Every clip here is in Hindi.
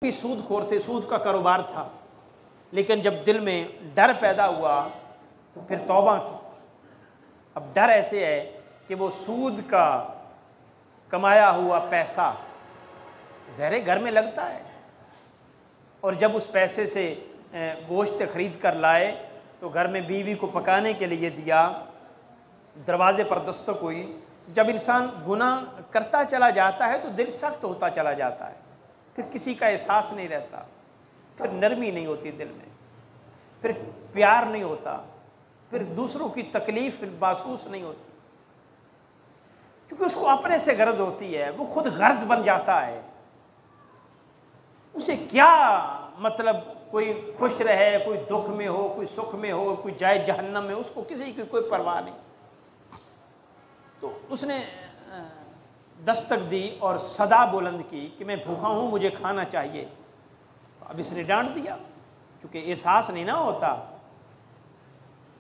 भी सूदखोर थे, सूद का कारोबार था, लेकिन जब दिल में डर पैदा हुआ तो फिर तौबा की। अब डर ऐसे है कि वो सूद का कमाया हुआ पैसा ज़हरे घर में लगता है, और जब उस पैसे से गोश्त खरीद कर लाए तो घर में बीवी को पकाने के लिए दिया, दरवाजे पर दस्तक हुई। जब इंसान गुनाह करता चला जाता है तो दिल सख्त होता चला जाता है, फिर किसी का एहसास नहीं रहता, फिर नरमी नहीं होती दिल में, फिर प्यार नहीं होता, फिर दूसरों की तकलीफ महसूस नहीं होती, क्योंकि उसको अपने से गर्ज होती है, वो खुद गर्ज बन जाता है। उसे क्या मतलब कोई खुश रहे, कोई दुख में हो, कोई सुख में हो, कोई जाए जहन्नम में, उसको किसी की कोई परवाह नहीं। तो उसने दस्तक दी और सदा बुलंद की कि मैं भूखा हूं, मुझे खाना चाहिए। तो अब इसने डांट दिया, क्योंकि एहसास नहीं ना होता।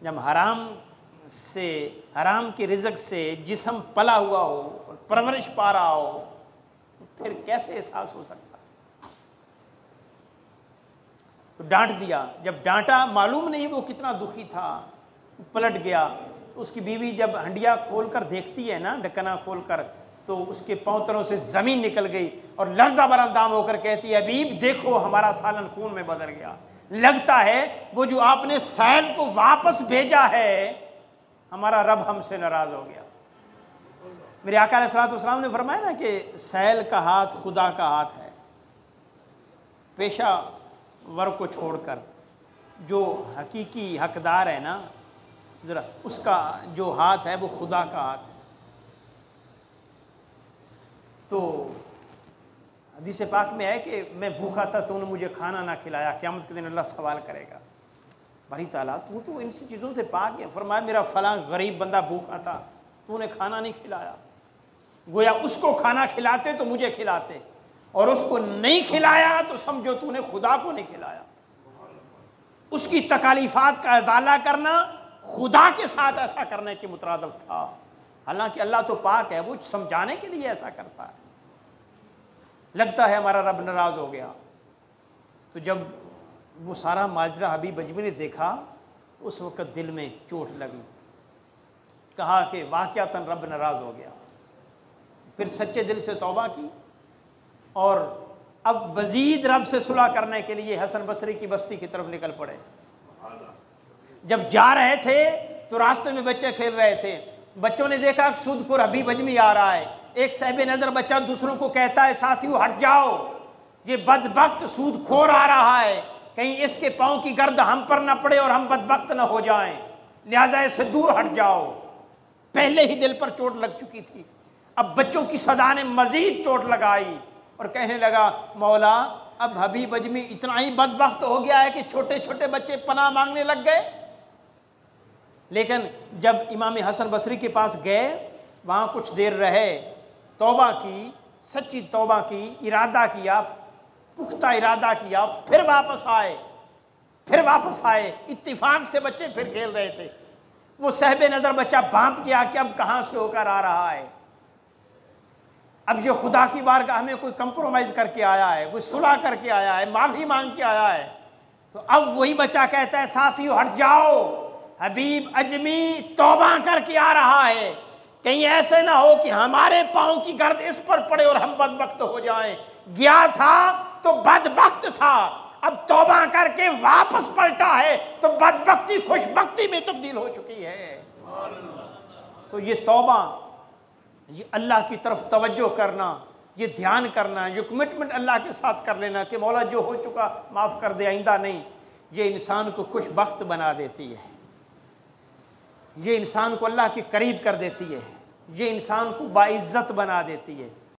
जब हराम के रिज़्क़ से जिस्म पला हुआ हो और परवरिश पा रहा हो, तो फिर कैसे एहसास हो सकता। तो डांट दिया। जब डांटा, मालूम नहीं वो कितना दुखी था, पलट गया। उसकी बीवी जब हंडिया खोलकर देखती है ना, ढक्कना खोलकर, तो उसके पांव से जमीन निकल गई और लर्जा बरंदाम होकर कहती है, हबीब देखो हमारा सालन खून में बदल गया। लगता है वो जो आपने सैल को वापस भेजा है, हमारा रब हमसे नाराज हो गया। मेरे आका अलैहिस्सलाम ने फरमाया ना कि सैल का हाथ खुदा का हाथ है। पेशा वर्ग को छोड़कर जो हकीकी हकदार है ना, जरा उसका जो हाथ है वो खुदा का हाथ है। तो हदीस पाक में है कि मैं भूखा था, तूने मुझे खाना ना खिलाया, क़यामत के दिन अल्लाह सवाल करेगा, बारी ताला तू तो इन चीज़ों से पाक है। फरमाया मेरा फलां गरीब बंदा भूखा था, तूने खाना नहीं खिलाया। गोया उसको खाना खिलाते तो मुझे खिलाते, और उसको नहीं खिलाया तो समझो तूने खुदा को नहीं खिलाया। उसकी तकालीफात का इजाला करना खुदा के साथ ऐसा करने के मुतरादिफ था। हालांकि अल्लाह तो पाक है, वो समझाने के लिए ऐसा करता है। लगता है हमारा रब नाराज हो गया। तो जब वो सारा माजरा हबीब अजमी ने देखा, उस वक्त दिल में चोट लगी। कहा कि वाक़यातन रब नाराज हो गया। फिर सच्चे दिल से तौबा की, और अब मज़ीद रब से सुलह करने के लिए हसन बसरी की बस्ती की तरफ निकल पड़े। जब जा रहे थे तो रास्ते में बच्चे खेल रहे थे। बच्चों ने देखा कि सूदखोर हबीब अजमी आ रहा है। एक साहिब नजर बच्चा दूसरों को कहता है, साथियों हट जाओ, ये बदबख्त सूदखोर आ रहा है, कहीं इसके पांव की गर्द हम पर न पड़े और हम बदबख्त न हो जाएं, लिहाजा इससे दूर हट जाओ। पहले ही दिल पर चोट लग चुकी थी, अब बच्चों की सदा ने मजीद चोट लगाई और कहने लगा, मौला अब हबीब अजमी इतना ही बदबख्त हो गया है कि छोटे छोटे बच्चे पनाह मांगने लग गए। लेकिन जब इमाम हसन बसरी के पास गए, वहाँ कुछ देर रहे, तौबा की, सच्ची तौबा की, इरादा किया, पुख्ता इरादा किया, फिर वापस आए। इत्तिफाक से बच्चे फिर खेल रहे थे। वो साहिब नजर बच्चा भांप गया कि अब कहाँ से होकर आ रहा है। अब जो खुदा की बारगाह में कोई कंप्रोमाइज करके आया है, कोई सुलह करके आया है, माफी मांग के आया है। तो अब वही बच्चा कहता है, साथियों हट जाओ, हबीब अजमी तौबा करके आ रहा है, कहीं ऐसे ना हो कि हमारे पांव की गर्द इस पर पड़े और हम बदबख्त हो जाएं। गया था तो बदबख्त था, अब तौबा करके वापस पलटा है तो बदबख्ती खुशबख्ती में तब्दील हो चुकी है। तो ये तौबा, ये अल्लाह की तरफ तवज्जो करना, ये ध्यान करना, ये कमिटमेंट अल्लाह के साथ कर लेना कि मौला जो हो चुका माफ़ कर दे, आइंदा नहीं, ये इंसान को खुशबख्त बना देती है, ये इंसान को अल्लाह के करीब कर देती है, ये इंसान को बाइज्जत बना देती है।